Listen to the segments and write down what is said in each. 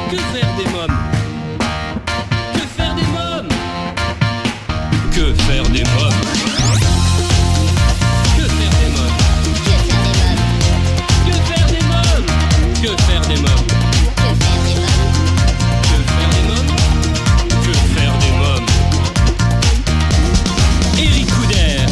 Que faire des mômes? Que faire des mômes? Que faire des mômes? Que faire des mômes? Que faire des mômes? Que faire des mômes? Que faire des mômes? Que faire des mômes? Eric Couder.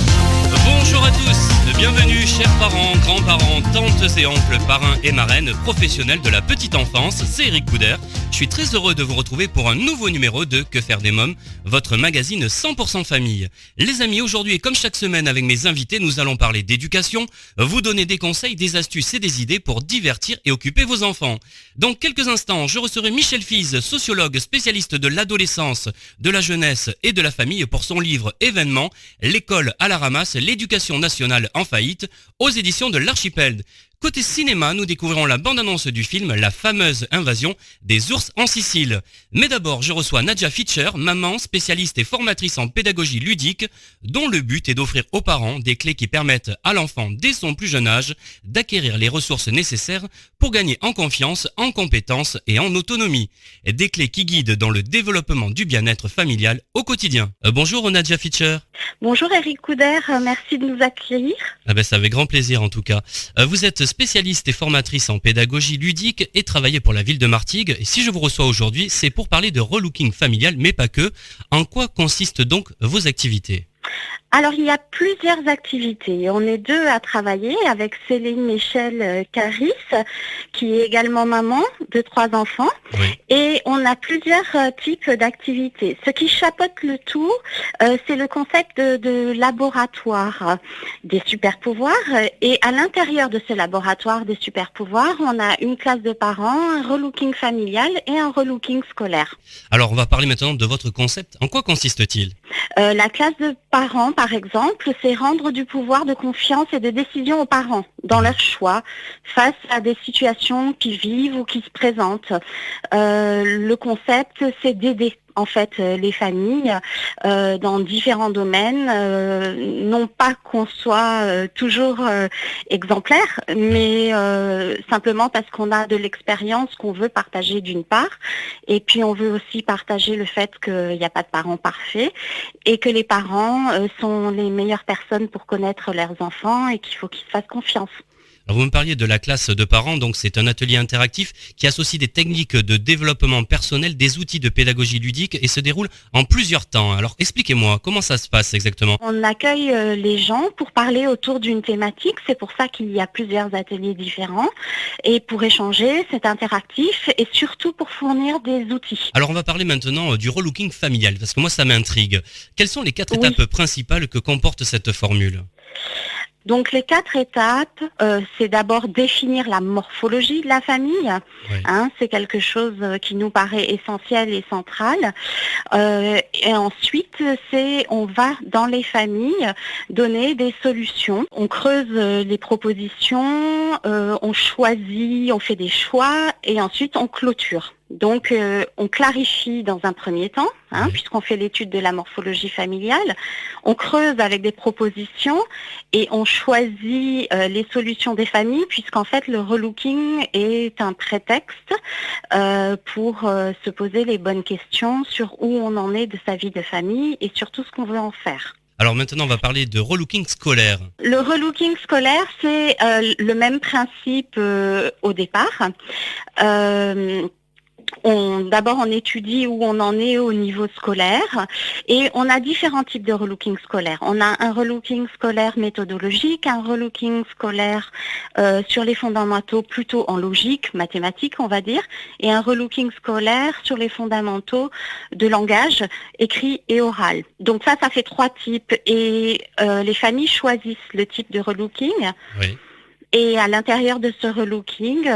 Bonjour à tous, bienvenue chers parents, grands-parents, tantes et oncles, parrains et marraines, professionnels de la petite enfance, c'est Eric Couder. Je suis très heureux de vous retrouver pour un nouveau numéro de Que faire des mômes, votre magazine 100% famille. Les amis, aujourd'hui et comme chaque semaine avec mes invités, nous allons parler d'éducation, vous donner des conseils, des astuces et des idées pour divertir et occuper vos enfants. Dans quelques instants, je recevrai Michel Fize, sociologue, spécialiste de l'adolescence, de la jeunesse et de la famille pour son livre Événements, l'école à la ramasse, l'éducation nationale en faillite, aux éditions de l'Archipel. Côté cinéma, nous découvrirons la bande-annonce du film La fameuse invasion des ours en Sicile. Mais d'abord, je reçois Nadja Fitcher, maman, spécialiste et formatrice en pédagogie ludique, dont le but est d'offrir aux parents des clés qui permettent à l'enfant, dès son plus jeune âge, d'acquérir les ressources nécessaires pour gagner en confiance, en compétences et en autonomie. Des clés qui guident dans le développement du bien-être familial au quotidien. Bonjour Nadja Fitcher. Bonjour Eric Couder, merci de nous accueillir. C'est avec grand plaisir en tout cas. Vous êtes spécialiste et formatrice en pédagogie ludique et travaillez pour la ville de Martigues. Et si je vous reçois aujourd'hui, c'est pour parler de relooking familial, mais pas que. En quoi consistent donc vos activités ? Alors, il y a plusieurs activités. On est deux à travailler avec Céline Michel Caris, qui est également maman de 3 enfants. Oui. Et on a plusieurs types d'activités. Ce qui chapeaute le tout, c'est le concept de laboratoire des super-pouvoirs. Et à l'intérieur de ce laboratoire des super-pouvoirs, on a une classe de parents, un relooking familial et un relooking scolaire. Alors, on va parler maintenant de votre concept. En quoi consiste-t-il ? La classe de parents, par exemple, c'est rendre du pouvoir de confiance et de décision aux parents dans leurs choix face à des situations qu'ils vivent ou qui se présentent. Le concept, c'est d'aider en fait les familles dans différents domaines, non pas qu'on soit toujours exemplaire, mais simplement parce qu'on a de l'expérience qu'on veut partager d'une part, et puis on veut aussi partager le fait qu'il n'y a pas de parents parfaits et que les parents sont les meilleures personnes pour connaître leurs enfants et qu'il faut qu'ils se fassent confiance. Alors vous me parliez de la classe de parents, donc c'est un atelier interactif qui associe des techniques de développement personnel, des outils de pédagogie ludique et se déroule en plusieurs temps. Alors expliquez-moi, comment ça se passe exactement ? On accueille les gens pour parler autour d'une thématique, c'est pour ça qu'il y a plusieurs ateliers différents. Et pour échanger, c'est interactif et surtout pour fournir des outils. Alors on va parler maintenant du relooking familial, parce que moi ça m'intrigue. Quelles sont les 4 étapes principales que comporte cette formule ? Donc les 4 étapes, c'est d'abord définir la morphologie de la famille. Oui. C'est quelque chose qui nous paraît essentiel et central. Et ensuite, on va dans les familles donner des solutions. On creuse les propositions, on choisit, on fait des choix et ensuite on clôture. Donc, on clarifie dans un premier temps, puisqu'on fait l'étude de la morphologie familiale. On creuse avec des propositions et on choisit les solutions des familles, puisqu'en fait, le relooking est un prétexte pour se poser les bonnes questions sur où on en est de sa vie de famille et surtout ce qu'on veut en faire. Alors maintenant, on va parler de relooking scolaire. Le relooking scolaire, c'est le même principe au départ. D'abord, on étudie où on en est au niveau scolaire et on a différents types de relooking scolaire. On a un relooking scolaire méthodologique, un relooking scolaire sur les fondamentaux plutôt en logique, mathématiques on va dire, et un relooking scolaire sur les fondamentaux de langage écrit et oral. Donc ça fait 3 types et les familles choisissent le type de relooking. Oui. Et à l'intérieur de ce relooking,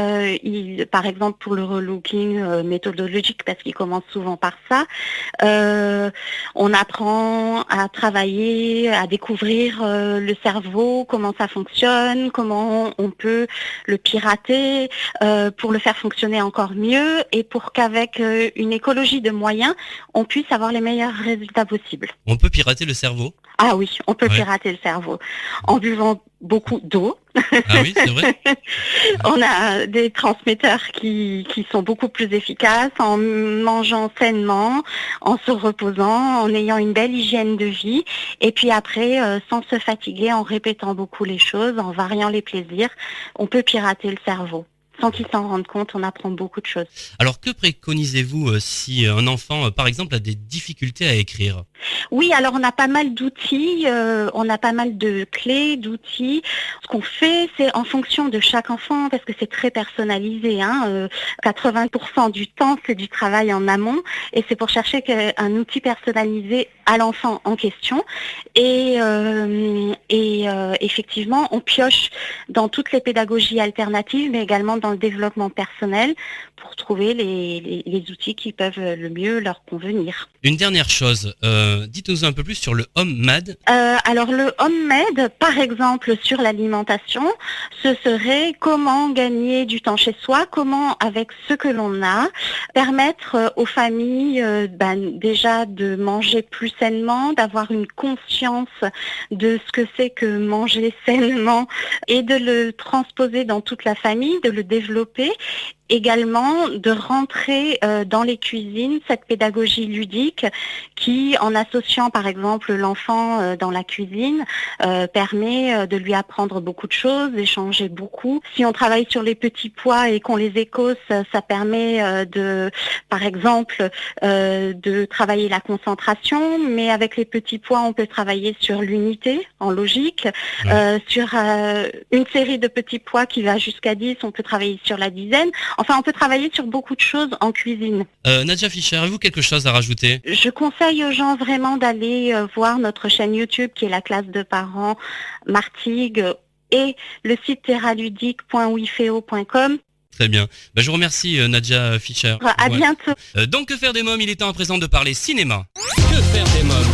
par exemple pour le relooking méthodologique, parce qu'il commence souvent par ça, on apprend à travailler, à découvrir le cerveau, comment ça fonctionne, comment on peut le pirater pour le faire fonctionner encore mieux et pour qu'avec une écologie de moyens, on puisse avoir les meilleurs résultats possibles. On peut pirater le cerveau ? Ah oui, on peut Ouais. pirater le cerveau en buvant beaucoup d'eau. Ah oui, c'est vrai. On a des transmetteurs qui sont beaucoup plus efficaces en mangeant sainement, en se reposant, en ayant une belle hygiène de vie. Et puis après, sans se fatiguer, en répétant beaucoup les choses, en variant les plaisirs, on peut pirater le cerveau. Sans qu'ils s'en rendent compte, on apprend beaucoup de choses. Alors que préconisez-vous si un enfant, par exemple, a des difficultés à écrire? Oui, alors on a pas mal d'outils, on a pas mal de clés, d'outils. Ce qu'on fait, c'est en fonction de chaque enfant, parce que c'est très personnalisé. 80% du temps, c'est du travail en amont, et c'est pour chercher un outil personnalisé à l'enfant en question. Et effectivement, on pioche dans toutes les pédagogies alternatives, mais également dans le développement personnel, pour trouver les outils qui peuvent le mieux leur convenir. Une dernière chose, dites-nous un peu plus sur le HomeMad. Alors le HomeMade, par exemple, sur l'alimentation, ce serait comment gagner du temps chez soi, comment avec ce que l'on a, permettre aux familles déjà de manger plus sainement, d'avoir une conscience de ce que c'est que manger sainement et de le transposer dans toute la famille, de le développer. Également de rentrer dans les cuisines cette pédagogie ludique qui, en associant par exemple l'enfant dans la cuisine, permet de lui apprendre beaucoup de choses, d'échanger beaucoup. Si on travaille sur les petits pois et qu'on les écausse, ça permet par exemple, de travailler la concentration, mais avec les petits pois, on peut travailler sur l'unité en logique. Sur une série de petits pois qui va jusqu'à 10, on peut travailler sur la dizaine. Enfin, on peut travailler sur beaucoup de choses en cuisine. Nadia Fischer, avez-vous quelque chose à rajouter? Je conseille aux gens vraiment d'aller voir notre chaîne YouTube qui est la classe de parents Martigues et le site terraludique.wifeo.com. Très bien. Je vous remercie Nadia Fischer. À bientôt. Donc que faire des mômes, il est temps à présent de parler cinéma. Que faire des mômes?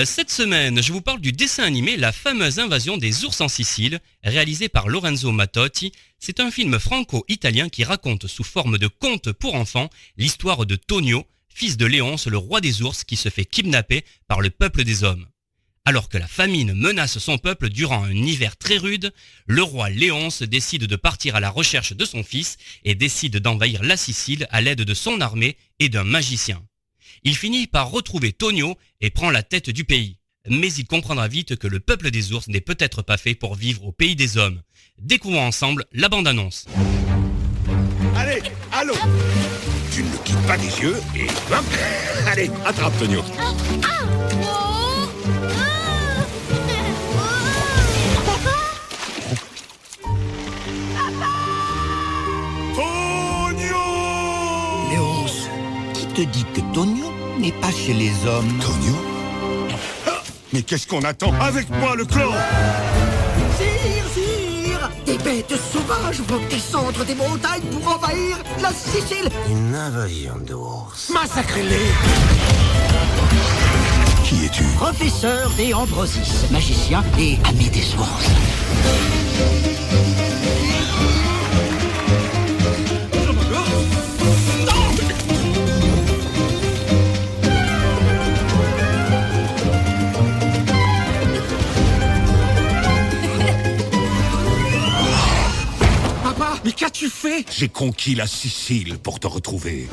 Cette semaine, je vous parle du dessin animé La fameuse invasion des ours en Sicile, réalisé par Lorenzo Mattotti. C'est un film franco-italien qui raconte sous forme de conte pour enfants l'histoire de Tonio, fils de Léonce, le roi des ours qui se fait kidnapper par le peuple des hommes. Alors que la famine menace son peuple durant un hiver très rude, le roi Léonce décide de partir à la recherche de son fils et décide d'envahir la Sicile à l'aide de son armée et d'un magicien. Il finit par retrouver Tonio et prend la tête du pays. Mais il comprendra vite que le peuple des ours n'est peut-être pas fait pour vivre au pays des hommes. Découvrons ensemble la bande-annonce. Allez, allô. Tu ne le quittes pas des yeux et hop. Allez, attrape Tonio. Tonio! Léonce, qui te dit que Tonio n'est pas chez les hommes? Tonio? Mais qu'est-ce qu'on attend? Avec moi, le clan! Sire! Des bêtes sauvages vont descendre des montagnes pour envahir la Sicile! Une invasion d'ours. Massacrez-les! Qui es-tu? Professeur des Ambrosis, magicien et ami des ours. Papa, mais qu'as-tu fait? J'ai conquis la Sicile pour te retrouver.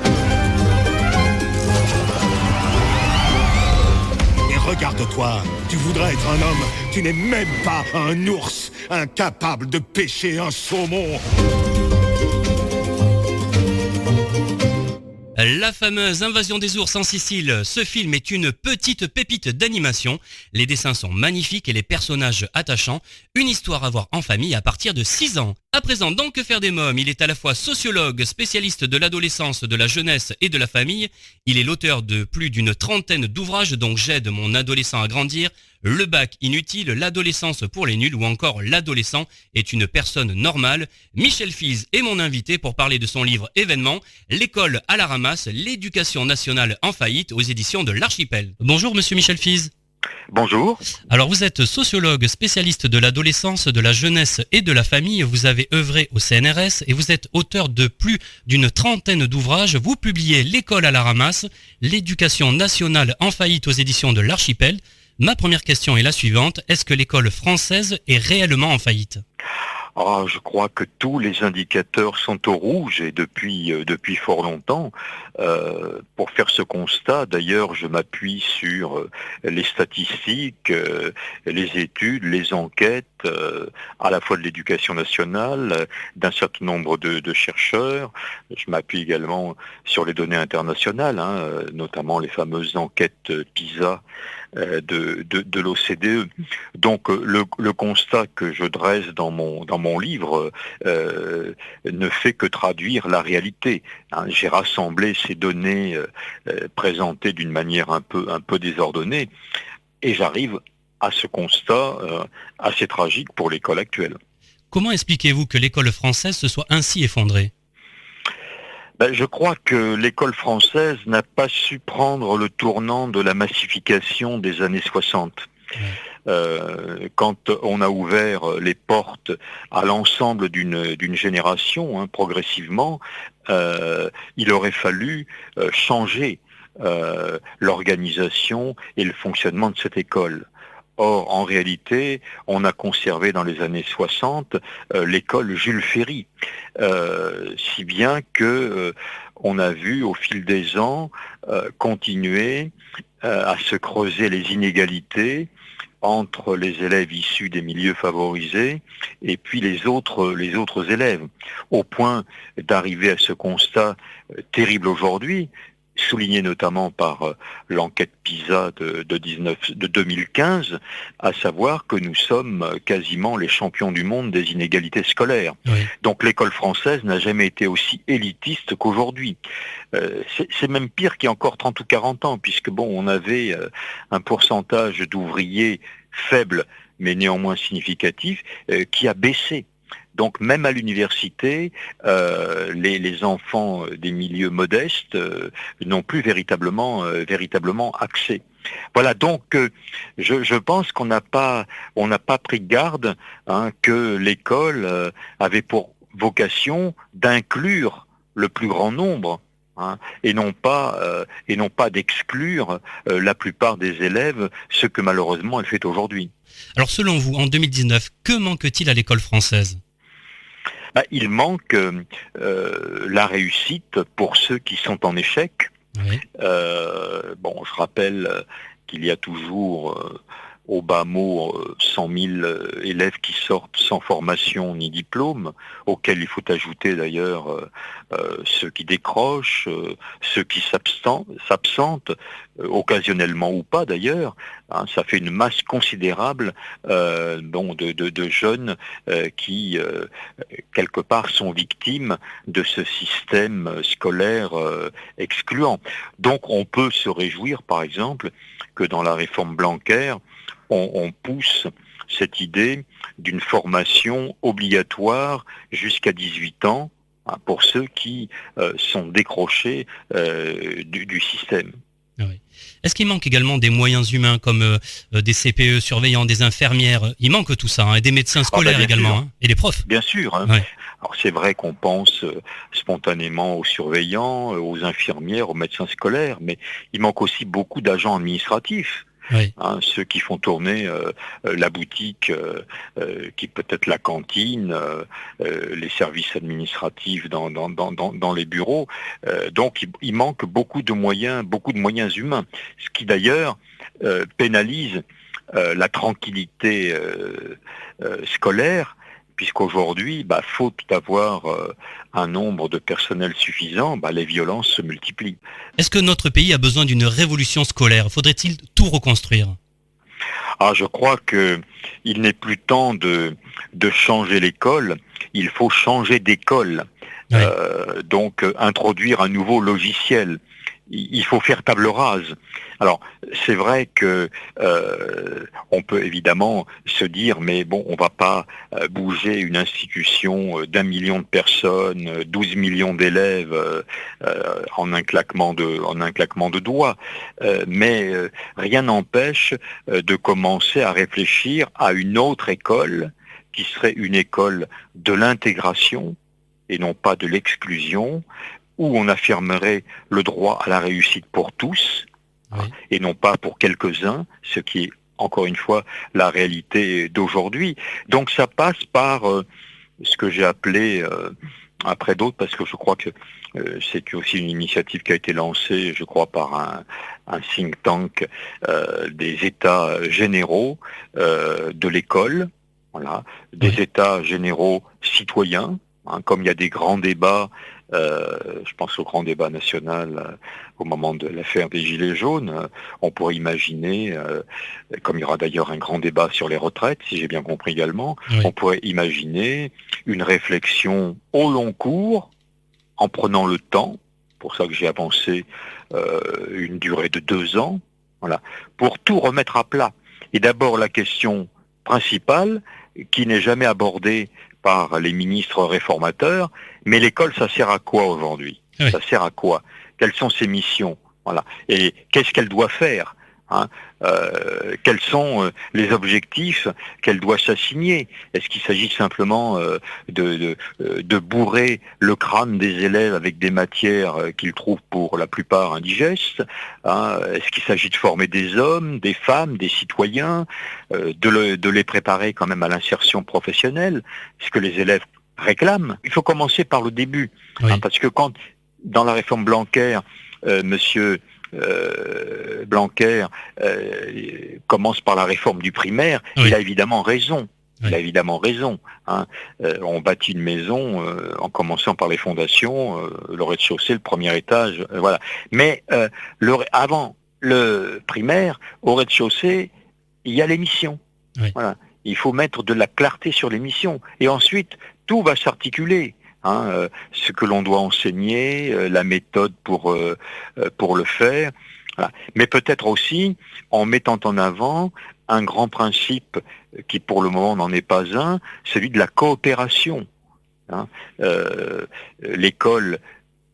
Et regarde-toi, tu voudrais être un homme, tu n'es même pas un ours, incapable de pêcher un saumon. La fameuse invasion des ours en Sicile, ce film est une petite pépite d'animation. Les dessins sont magnifiques et les personnages attachants. Une histoire à voir en famille à partir de 6 ans. À présent, donc, que faire des mômes? Il est à la fois sociologue, spécialiste de l'adolescence, de la jeunesse et de la famille. Il est l'auteur de plus d'une trentaine d'ouvrages dont J'aide mon adolescent à grandir, Le bac inutile, L'adolescence pour les nuls ou encore L'adolescent est une personne normale. Michel Fize est mon invité pour parler de son livre Événement, L'école à la ramasse, l'éducation nationale en faillite aux éditions de l'Archipel. Bonjour monsieur Michel Fize. Bonjour. Alors vous êtes sociologue, spécialiste de l'adolescence, de la jeunesse et de la famille. Vous avez œuvré au CNRS et vous êtes auteur de plus d'une trentaine d'ouvrages. Vous publiez L'école à la ramasse, l'éducation nationale en faillite aux éditions de l'Archipel. Ma première question est la suivante. Est-ce que l'école française est réellement en faillite ? Je crois que tous les indicateurs sont au rouge et depuis fort longtemps. Pour faire ce constat, d'ailleurs, je m'appuie sur les statistiques, les études, les enquêtes, à la fois de l'éducation nationale, d'un certain nombre de chercheurs. Je m'appuie également sur les données internationales, notamment les fameuses enquêtes PISA de l'OCDE. Donc le constat que je dresse dans mon livre ne fait que traduire la réalité. J'ai rassemblé ces données présentées d'une manière un peu désordonnée et j'arrive à ce constat assez tragique pour l'école actuelle. Comment expliquez-vous que l'école française se soit ainsi effondrée ? Je crois que l'école française n'a pas su prendre le tournant de la massification des années 60. Quand on a ouvert les portes à l'ensemble d'une génération, progressivement, il aurait fallu changer l'organisation et le fonctionnement de cette école. Or, en réalité, on a conservé dans les années 60 l'école Jules Ferry, si bien que on a vu au fil des ans continuer à se creuser les inégalités entre les élèves issus des milieux favorisés et puis les autres élèves, au point d'arriver à ce constat terrible aujourd'hui, souligné notamment par l'enquête PISA de 2015, à savoir que nous sommes quasiment les champions du monde des inégalités scolaires. Oui. Donc l'école française n'a jamais été aussi élitiste qu'aujourd'hui. C'est même pire qu'il y a encore 30 ou 40 ans, puisque on avait un pourcentage d'ouvriers faible, mais néanmoins significatif, qui a baissé. Donc même à l'université, les enfants des milieux modestes n'ont plus véritablement accès. Voilà, donc je pense qu'on n'a pas pris garde que l'école avait pour vocation d'inclure le plus grand nombre. Et non pas d'exclure la plupart des élèves, ce que malheureusement elle fait aujourd'hui. Alors selon vous, en 2019, que manque-t-il à l'école française ? Il manque la réussite pour ceux qui sont en échec. Oui. Je rappelle qu'il y a toujours au bas mot 100 000 élèves qui sortent sans formation ni diplôme, auxquels il faut ajouter d'ailleurs ceux qui décrochent, ceux qui s'absentent, occasionnellement ou pas d'ailleurs. Ça fait une masse considérable de jeunes qui, quelque part, sont victimes de ce système scolaire excluant. Donc on peut se réjouir, par exemple, que dans la réforme Blanquer, on pousse cette idée d'une formation obligatoire jusqu'à 18 ans pour ceux qui sont décrochés du système. Oui. Est-ce qu'il manque également des moyens humains comme des CPE surveillants, des infirmières ? Il manque tout ça, et des médecins scolaires également, et des profs. Bien sûr. Oui. Alors c'est vrai qu'on pense spontanément aux surveillants, aux infirmières, aux médecins scolaires, mais il manque aussi beaucoup d'agents administratifs. Oui. Ceux qui font tourner la boutique, qui peut être la cantine, les services administratifs dans les bureaux. Donc il manque beaucoup de moyens humains, ce qui d'ailleurs pénalise la tranquillité scolaire, puisqu'aujourd'hui, faute d'avoir un nombre de personnel suffisant, les violences se multiplient. Est-ce que notre pays a besoin d'une révolution scolaire ? Faudrait-il tout reconstruire ? Je crois qu'il n'est plus temps de changer l'école, il faut changer d'école. Oui. Donc introduire un nouveau logiciel. Il faut faire table rase. Alors, c'est vrai que on peut évidemment se dire, mais on va pas bouger une institution d'1 million de personnes, 12 millions d'élèves en un claquement de doigts. Mais rien n'empêche de commencer à réfléchir à une autre école qui serait une école de l'intégration et non pas de l'exclusion, où on affirmerait le droit à la réussite pour tous, oui, et non pas pour quelques-uns, ce qui est encore une fois, la réalité d'aujourd'hui. Donc ça passe par ce que j'ai appelé, après d'autres, parce que je crois que c'est aussi une initiative qui a été lancée, je crois, par un think tank des États généraux de l'école, voilà, des États généraux citoyens, comme il y a des grands débats, je pense au grand débat national au moment de l'affaire des Gilets jaunes, on pourrait imaginer, comme il y aura d'ailleurs un grand débat sur les retraites, si j'ai bien compris également, on pourrait imaginer une réflexion au long cours, en prenant le temps, pour ça que j'ai avancé une durée de 2 ans, voilà, pour tout remettre à plat. Et d'abord la question principale, qui n'est jamais abordée par les ministres réformateurs, mais l'école, ça sert à quoi aujourd'hui ? Ça sert à quoi ? Quelles sont ses missions ? Voilà. Et qu'est-ce qu'elle doit faire ? Quels sont les objectifs qu'elle doit s'assigner ? Est-ce qu'il s'agit simplement de bourrer le crâne des élèves avec des matières qu'ils trouvent pour la plupart indigestes ? Est-ce qu'il s'agit de former des hommes, des femmes, des citoyens, de les préparer quand même à l'insertion professionnelle, ce que les élèves réclament ? Il faut commencer par le début, parce que quand, dans la réforme Blanquer, monsieur Blanquer commence par la réforme du primaire, il a évidemment raison. Il a évidemment raison. On bâtit une maison en commençant par les fondations, le rez-de-chaussée, le premier étage, voilà. Mais avant le primaire, au rez-de-chaussée, il y a les missions. Voilà. Il faut mettre de la clarté sur les missions. Et ensuite, tout va s'articuler. Ce que l'on doit enseigner, la méthode pour le faire, voilà. Mais peut-être aussi en mettant en avant un grand principe qui pour le moment n'en est pas un, celui de la coopération. L'école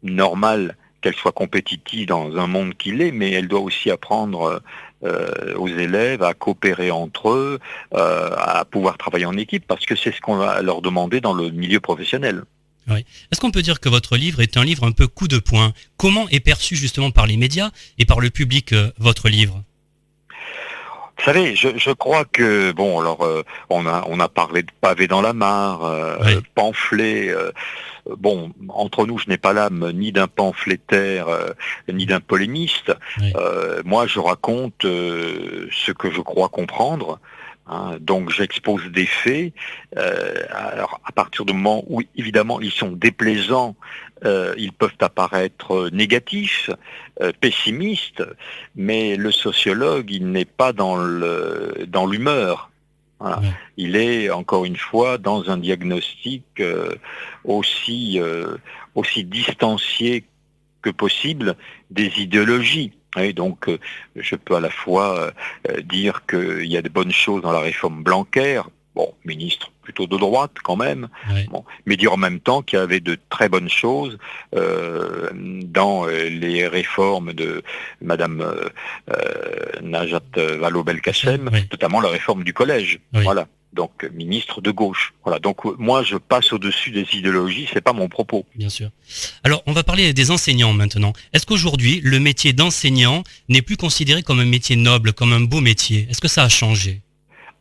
normale, qu'elle soit compétitive dans un monde qu'il est, mais elle doit aussi apprendre aux élèves à coopérer entre eux, à pouvoir travailler en équipe, parce que c'est ce qu'on va leur demander dans le milieu professionnel. Oui. Est-ce qu'on peut dire que votre livre est un livre un peu coup de poing ? Comment est perçu justement par les médias et par le public votre livre ? Vous savez, je crois que, on a parlé de pavé dans la mare, pamphlet. Entre nous, je n'ai pas l'âme ni d'un pamphlétaire, ni d'un polémiste. Moi, je raconte ce que je crois comprendre. Donc j'expose des faits. Alors à partir du moment où évidemment ils sont déplaisants, ils peuvent apparaître négatifs, pessimistes, mais le sociologue, il n'est pas dans l'humeur. Voilà. Il est encore une fois dans un diagnostic aussi distancié que possible des idéologies. Et donc, je peux à la fois dire qu'il y a de bonnes choses dans la réforme Blanquer, ministre plutôt de droite quand même, mais dire en même temps qu'il y avait de très bonnes choses dans les réformes de Madame Najat Vallaud-Belkacem, notamment la réforme du collège. Voilà. Donc ministre de gauche. Voilà. Donc moi je passe au-dessus des idéologies, c'est pas mon propos. Bien sûr. Alors on va parler des enseignants maintenant. Est-ce qu'aujourd'hui le métier d'enseignant n'est plus considéré comme un métier noble, comme un beau métier ? Est-ce que ça a changé ?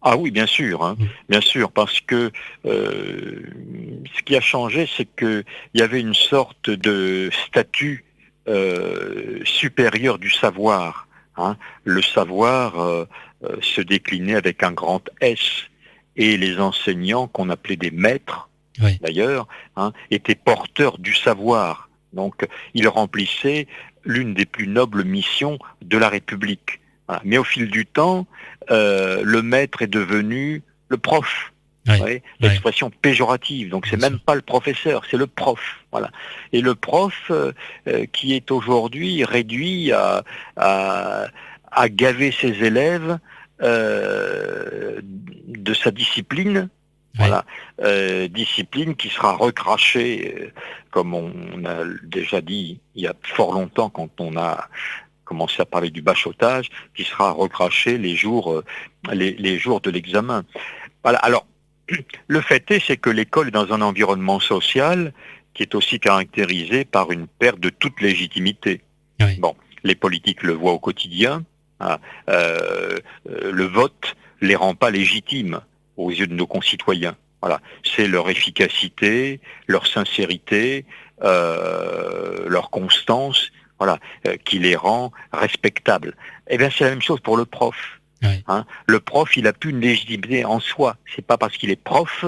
Ah oui, bien sûr, bien sûr, parce que ce qui a changé, c'est que il y avait une sorte de statut supérieur du savoir. Le savoir se déclinait avec un grand S. Et les enseignants, qu'on appelait des maîtres, d'ailleurs, étaient porteurs du savoir. Donc, ils remplissaient l'une des plus nobles missions de la République. Voilà. Mais au fil du temps, le maître est devenu le prof. L'expression péjorative. Donc, c'est même pas le professeur, c'est le prof. Voilà. Et le prof, qui est aujourd'hui réduit à gaver ses élèves de sa discipline, discipline qui sera recrachée, comme on a déjà dit il y a fort longtemps quand on a commencé à parler du bachotage, qui sera recrachée les jours de l'examen. Voilà. Alors, le fait c'est que l'école est dans un environnement social qui est aussi caractérisé par une perte de toute légitimité. Les politiques le voient au quotidien. Hein. Le vote les rend pas légitimes aux yeux de nos concitoyens. Voilà, c'est leur efficacité, leur sincérité, leur constance, voilà, qui les rend respectables. Eh bien, c'est la même chose pour le prof. Oui. Hein. Le prof, il a plus une légitimité en soi. C'est pas parce qu'il est prof,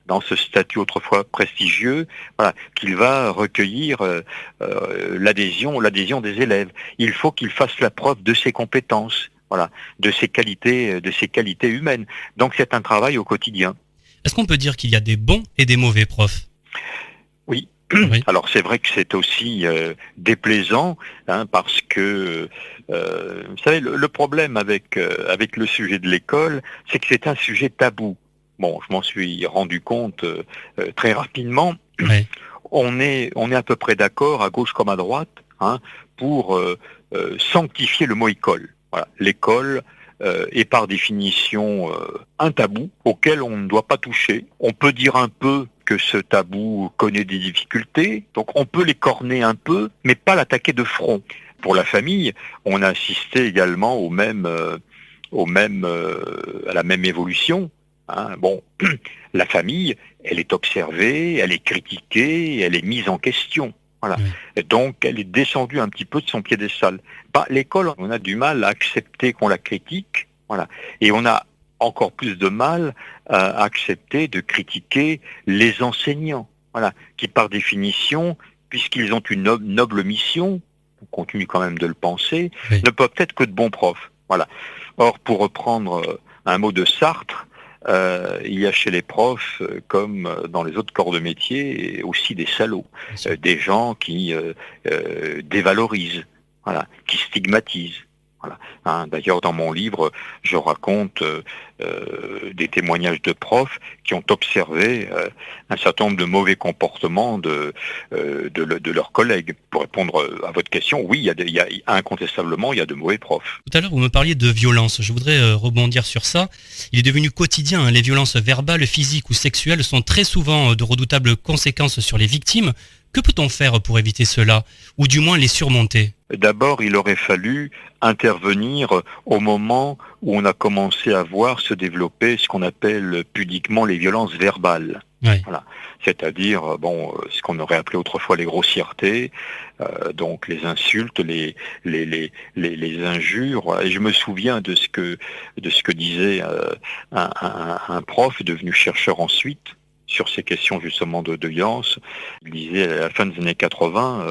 dans ce statut autrefois prestigieux, voilà, qu'il va recueillir l'adhésion des élèves. Il faut qu'il fasse la preuve de ses compétences, voilà, de ses qualités humaines. Donc, c'est un travail au quotidien. Est-ce qu'on peut dire qu'il y a des bons et des mauvais profs ? Oui. Oui. Alors c'est vrai que c'est aussi déplaisant, hein, parce que vous savez, le problème avec le sujet de l'école, c'est que c'est un sujet tabou. Bon, je m'en suis rendu compte très rapidement. Oui. On est à peu près d'accord, à gauche comme à droite, hein, pour sanctifier le mot école. Voilà, l'école est par définition un tabou auquel on ne doit pas toucher. On peut dire un peu que ce tabou connaît des difficultés, donc on peut l'écorner un peu, mais pas l'attaquer de front. Pour la famille, on a assisté également à la même évolution. Hein. Bon, la famille, elle est observée, elle est critiquée, elle est mise en question. Voilà. Oui. Donc, elle est descendue un petit peu de son piédestal. L'école, on a du mal à accepter qu'on la critique, voilà. Et on a encore plus de mal à accepter de critiquer les enseignants, voilà, qui par définition, puisqu'ils ont une noble mission, on continue quand même de le penser, Oui. ne peuvent être que de bons profs. Voilà. Or, pour reprendre un mot de Sartre, il y a chez les profs, comme dans les autres corps de métier, aussi des salauds, des gens qui dévalorisent, voilà, qui stigmatisent. Voilà. Hein, d'ailleurs, dans mon livre, je raconte des témoignages de profs qui ont observé un certain nombre de mauvais comportements de leurs collègues. Pour répondre à votre question, oui, incontestablement, il y a de mauvais profs. Tout à l'heure, vous me parliez de violence. Je voudrais rebondir sur ça. Il est devenu quotidien, hein. Les violences verbales, physiques ou sexuelles sont très souvent de redoutables conséquences sur les victimes. Que peut-on faire pour éviter cela, ou du moins les surmonter ? D'abord, il aurait fallu intervenir au moment où on a commencé à voir se développer ce qu'on appelle pudiquement les violences verbales. Oui. Voilà. C'est-à-dire, ce qu'on aurait appelé autrefois les grossièretés, donc les insultes, les injures. Et je me souviens de ce que disait un prof devenu chercheur ensuite, sur ces questions justement de violence. Il disait à la fin des années 80,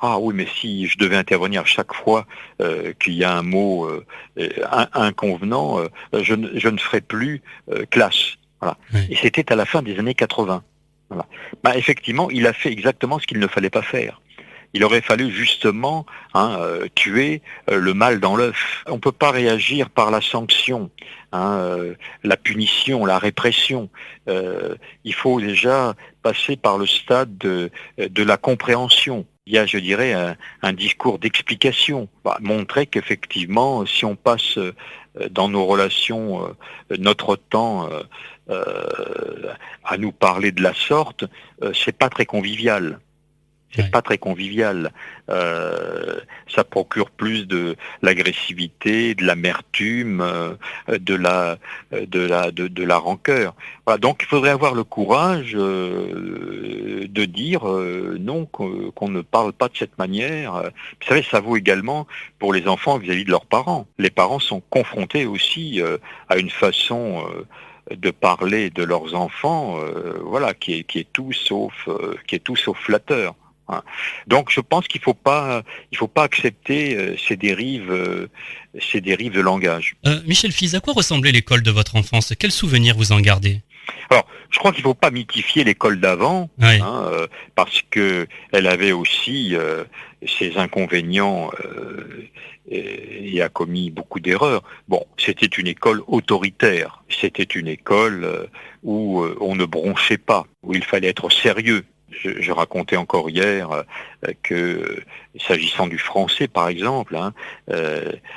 ah oui, mais si je devais intervenir à chaque fois qu'il y a un mot inconvenant, je ne ferais plus classe. Voilà. Oui. Et c'était à la fin des années 80. Voilà. Effectivement, il a fait exactement ce qu'il ne fallait pas faire. Il aurait fallu justement tuer le mal dans l'œuf. On ne peut pas réagir par la sanction, la punition, la répression. Il faut déjà passer par le stade de la compréhension. Il y a, je dirais, un discours d'explication. Montrer qu'effectivement, si on passe dans nos relations notre temps à nous parler de la sorte, c'est pas très convivial. C'est pas très convivial. Ça procure plus de l'agressivité, de l'amertume, de la rancœur. Voilà, donc il faudrait avoir le courage de dire non, qu'on ne parle pas de cette manière. Vous savez, ça vaut également pour les enfants vis-à-vis de leurs parents. Les parents sont confrontés aussi à une façon de parler de leurs enfants, voilà, qui est tout sauf flatteur. Donc je pense qu'il faut pas accepter ces dérives de langage. Michel Fize, à quoi ressemblait l'école de votre enfance ? Quels souvenirs vous en gardez ? Alors, je crois qu'il ne faut pas mythifier l'école d'avant, Oui. parce que elle avait aussi ses inconvénients et a commis beaucoup d'erreurs. Bon, c'était une école autoritaire, c'était une école où on ne bronchait pas, où il fallait être sérieux. Je racontais encore hier que, s'agissant du français par exemple,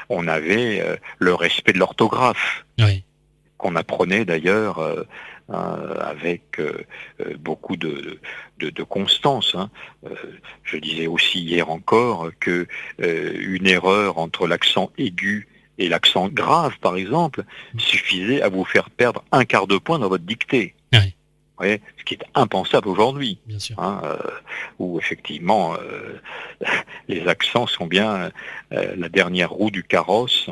on avait le respect de l'orthographe, Oui. qu'on apprenait d'ailleurs avec beaucoup de constance. Je disais aussi hier encore que une erreur entre l'accent aigu Et l'accent grave, par exemple, suffisait à vous faire perdre 1/4 de point dans votre dictée. Oui. Vous voyez, ce qui est impensable aujourd'hui, Bien sûr. où effectivement les accents sont bien la dernière roue du carrosse.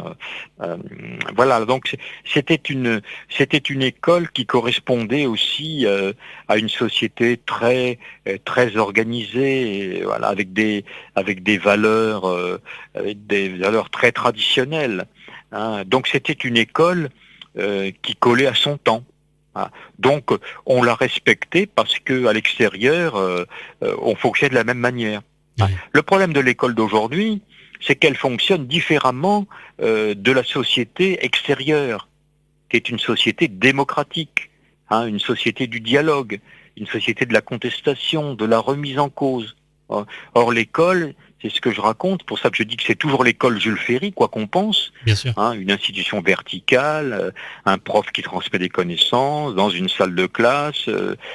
Voilà, donc c'était une école qui correspondait aussi à une société très organisée, et, voilà, avec des valeurs très traditionnelles. Donc c'était une école qui collait à son temps. Donc on l'a respectée parce que à l'extérieur on fonctionne de la même manière. Oui. Le problème de l'école d'aujourd'hui, c'est qu'elle fonctionne différemment de la société extérieure, qui est une société démocratique, une société du dialogue, une société de la contestation, de la remise en cause. Or l'école, c'est ce que je raconte, pour ça que je dis que c'est toujours l'école Jules Ferry, quoi qu'on pense, Bien sûr. une institution verticale, un prof qui transmet des connaissances, dans une salle de classe,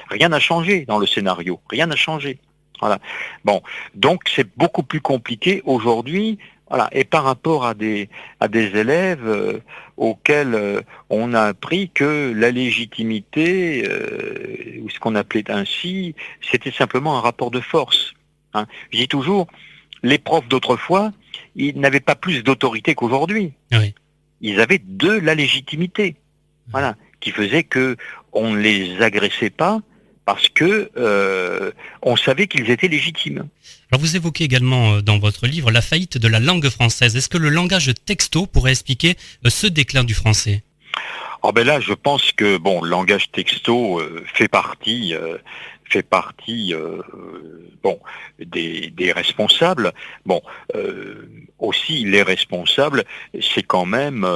rien n'a changé dans le scénario, rien n'a changé. Voilà. Bon, donc c'est beaucoup plus compliqué aujourd'hui, voilà, et par rapport à des élèves auxquels on a appris que la légitimité, ou ce qu'on appelait ainsi, c'était simplement un rapport de force. Je dis toujours, les profs d'autrefois, ils n'avaient pas plus d'autorité qu'aujourd'hui. Oui. Ils avaient de la légitimité, voilà, qui faisait que on ne les agressait pas parce que on savait qu'ils étaient légitimes. Alors vous évoquez également dans votre livre la faillite de la langue française. Est-ce que le langage texto pourrait expliquer ce déclin du français ? Ben là, je pense que le langage texto fait partie des responsables. Aussi les responsables, c'est quand même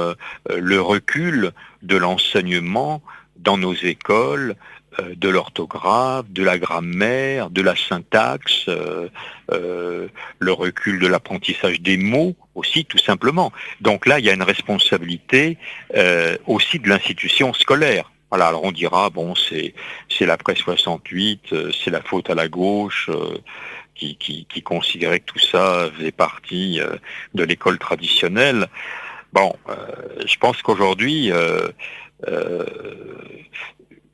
le recul de l'enseignement dans nos écoles, de l'orthographe, de la grammaire, de la syntaxe, le recul de l'apprentissage des mots aussi, tout simplement. Donc là, il y a une responsabilité aussi de l'institution scolaire. Voilà, alors on dira, c'est l'après 68, c'est la faute à la gauche, qui considérait que tout ça faisait partie de l'école traditionnelle. Je pense qu'aujourd'hui,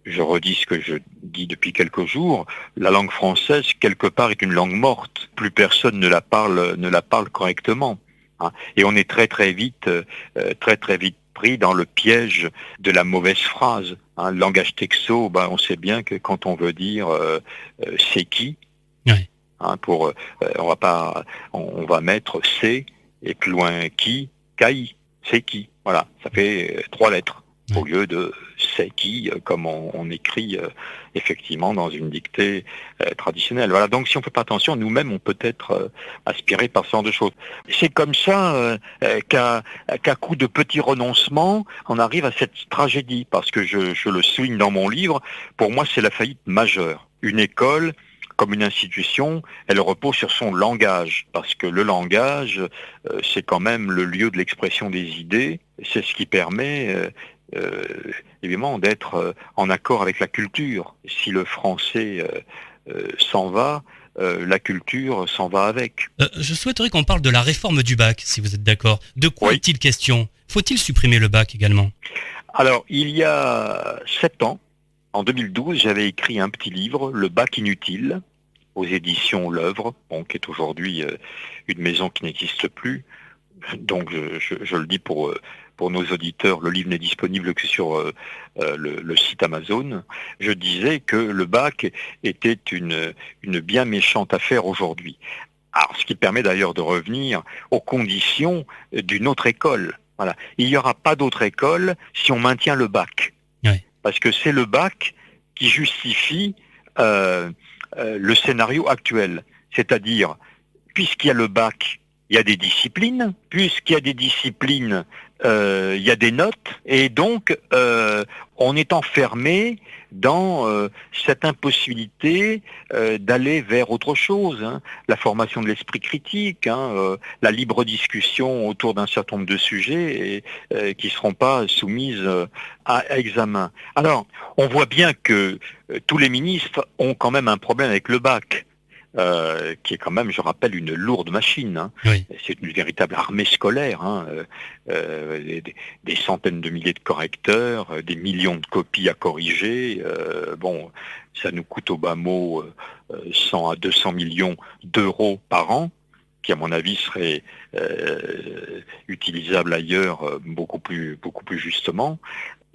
je redis ce que je dis depuis quelques jours, la langue française, quelque part, est une langue morte. Plus personne ne la parle correctement. Et on est très vite pris dans le piège de la mauvaise phrase. Le langage texto, on sait bien que quand on veut dire c'est qui, oui. On va mettre c'est et plus loin qui, kai, c'est qui. Voilà, ça fait 3 lettres. Au lieu de c'est qui, comme on écrit effectivement dans une dictée traditionnelle. Voilà, donc si on ne fait pas attention, nous-mêmes, on peut être aspirés par ce genre de choses. C'est comme ça qu'à coup de petits renoncements, on arrive à cette tragédie, parce que je le souligne dans mon livre, pour moi c'est la faillite majeure. Une école, comme une institution, elle repose sur son langage, parce que le langage, c'est quand même le lieu de l'expression des idées, c'est ce qui permet évidemment d'être en accord avec la culture. Si le français s'en va, la culture s'en va avec. Je souhaiterais qu'on parle de la réforme du bac, si vous êtes d'accord. De quoi est-il question ? Faut-il supprimer le bac également ? Alors, il y a 7 ans, en 2012, j'avais écrit un petit livre, Le bac inutile, aux éditions L'Œuvre, qui est aujourd'hui une maison qui n'existe plus. Donc je le dis pour nos auditeurs, le livre n'est disponible que sur le site Amazon. Je disais que le bac était une bien méchante affaire aujourd'hui. Alors, ce qui permet d'ailleurs de revenir aux conditions d'une autre école. Voilà. Il n'y aura pas d'autre école si on maintient le bac. Oui. Parce que c'est le bac qui justifie le scénario actuel. C'est-à-dire, puisqu'il y a le bac, il y a des disciplines, puisqu'il y a des disciplines, il y a des notes, et donc on est enfermé dans cette impossibilité d'aller vers autre chose, la formation de l'esprit critique, la libre discussion autour d'un certain nombre de sujets qui ne seront pas soumises à examen. Alors, on voit bien que tous les ministres ont quand même un problème avec le bac. qui est quand même, je rappelle, une lourde machine. Hein. Oui. C'est une véritable armée scolaire, hein. Des centaines de milliers de correcteurs, des millions de copies à corriger. Bon, ça nous coûte au bas mot 100 à 200 millions d'euros par an, qui à mon avis serait utilisable ailleurs beaucoup plus justement.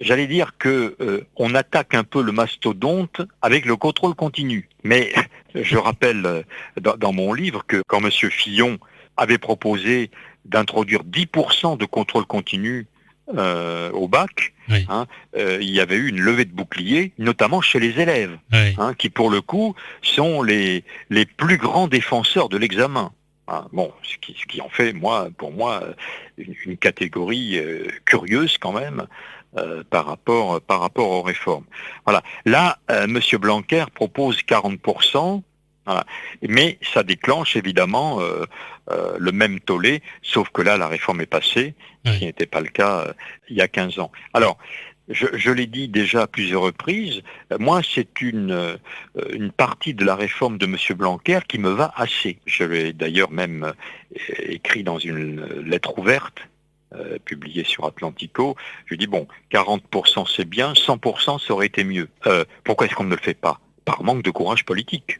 J'allais dire que on attaque un peu le mastodonte avec le contrôle continu. Mais je rappelle dans mon livre que quand M. Fillon avait proposé d'introduire 10% de contrôle continu au bac, Oui. hein, il y avait eu une levée de bouclier, notamment chez les élèves, Oui. hein, qui pour le coup sont les plus grands défenseurs de l'examen. Hein, bon, ce qui en fait, pour moi, une catégorie curieuse quand même par rapport aux réformes. Voilà. Là, Monsieur Blanquer propose 40%. Voilà. Mais ça déclenche évidemment le même tollé, sauf que là, la réforme est passée, ce qui n'était pas le cas il y a 15 ans. Alors, je l'ai dit déjà à plusieurs reprises, moi, c'est une partie de la réforme de M. Blanquer qui me va assez. Je l'ai d'ailleurs même écrit dans une lettre ouverte, publiée sur Atlantico. Je dis, bon, 40% c'est bien, 100% ça aurait été mieux. Pourquoi est-ce qu'on ne le fait pas? Par manque de courage politique.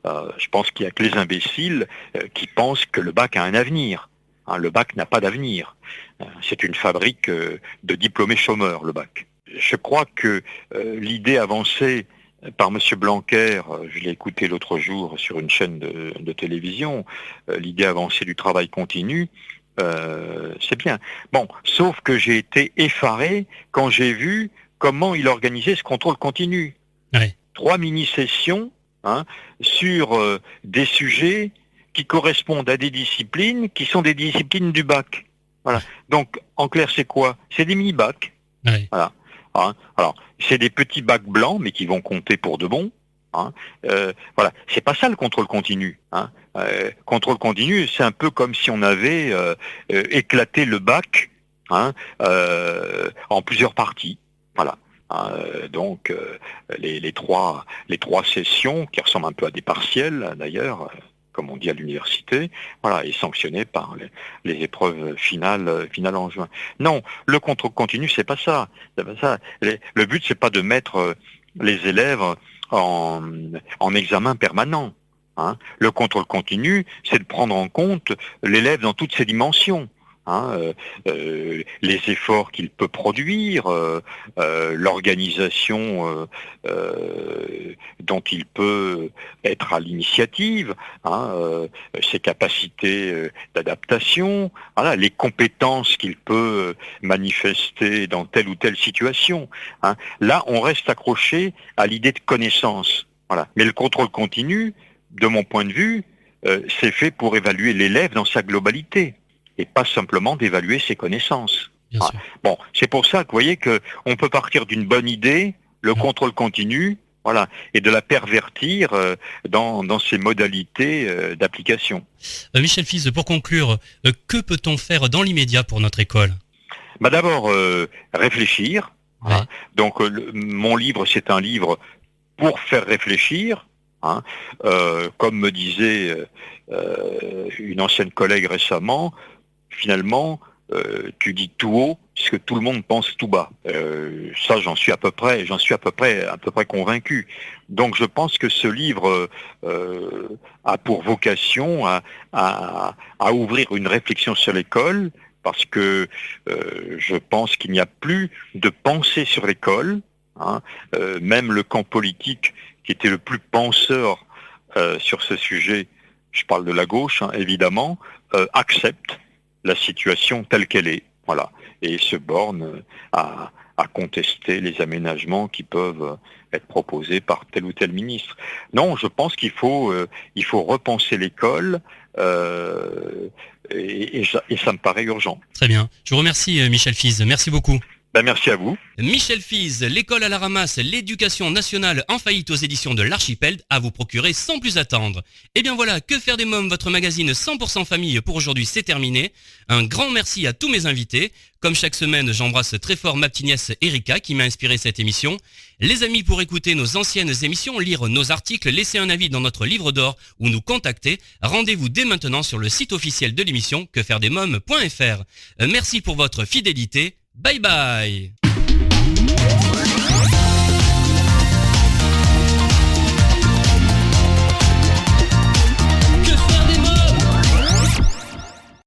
Je pense qu'il n'y a que les imbéciles qui pensent que le bac a un avenir. Hein, le bac n'a pas d'avenir. C'est une fabrique de diplômés chômeurs, le bac. Je crois que l'idée avancée par M. Blanquer, je l'ai écouté l'autre jour sur une chaîne de télévision, l'idée avancée du travail continu, c'est bien. Bon, sauf que j'ai été effaré quand j'ai vu comment il organisait ce contrôle continu. Oui. 3 mini-sessions, hein, sur des sujets qui correspondent à des disciplines qui sont des disciplines du bac. Voilà. Donc, en clair, c'est quoi? C'est des mini-bacs. Oui. Voilà. Hein. Alors, c'est des petits bacs blancs, mais qui vont compter pour de bon. Hein. Voilà. C'est pas ça le contrôle continu. Hein. Contrôle continu, c'est un peu comme si on avait éclaté le bac, hein, en plusieurs parties. Voilà. Donc les trois sessions qui ressemblent un peu à des partiels d'ailleurs, comme on dit à l'université, voilà, et sanctionnées par les épreuves finales en juin. Non, le contrôle continu, c'est pas ça. C'est pas ça. Le but, c'est pas de mettre les élèves en examen permanent. Hein. Le contrôle continu, c'est de prendre en compte l'élève dans toutes ses dimensions. Hein, les efforts qu'il peut produire, l'organisation dont il peut être à l'initiative, hein, ses capacités d'adaptation, voilà, les compétences qu'il peut manifester dans telle ou telle situation. Hein. Là, on reste accroché à l'idée de connaissance. Voilà. Mais le contrôle continu, de mon point de vue, c'est fait pour évaluer l'élève dans sa globalité, et pas simplement d'évaluer ses connaissances. Ah, bon, c'est pour ça que vous voyez qu'on peut partir d'une bonne idée, le contrôle continu, voilà, et de la pervertir dans ses modalités d'application. Michel Fize, pour conclure, que peut-on faire dans l'immédiat pour notre école? Bah d'abord, réfléchir. Ouais. Hein. Donc, mon livre, c'est un livre pour faire réfléchir. Hein. Comme me disait une ancienne collègue récemment, finalement, tu dis tout haut ce que tout le monde pense tout bas. Ça, j'en suis à peu près convaincu. Donc, je pense que ce livre a pour vocation à ouvrir une réflexion sur l'école, parce que je pense qu'il n'y a plus de pensée sur l'école. Hein. Même le camp politique, qui était le plus penseur sur ce sujet, je parle de la gauche, hein, évidemment, accepte la situation telle qu'elle est, voilà, et se borne à contester les aménagements qui peuvent être proposés par tel ou tel ministre. Non, je pense qu'il faut repenser l'école, et ça me paraît urgent. Très bien. Je vous remercie, Michel Fize. Merci beaucoup. Merci à vous. Michel Fize, l'école à la ramasse, l'éducation nationale en faillite aux éditions de l'Archipel, à vous procurer sans plus attendre. Et bien voilà, Que faire des mômes, votre magazine 100% famille pour aujourd'hui, c'est terminé. Un grand merci à tous mes invités. Comme chaque semaine, j'embrasse très fort ma petite nièce Erika qui m'a inspiré cette émission. Les amis, pour écouter nos anciennes émissions, lire nos articles, laisser un avis dans notre livre d'or ou nous contacter, rendez-vous dès maintenant sur le site officiel de l'émission quefairedesmômes.fr. Merci pour votre fidélité. Bye bye.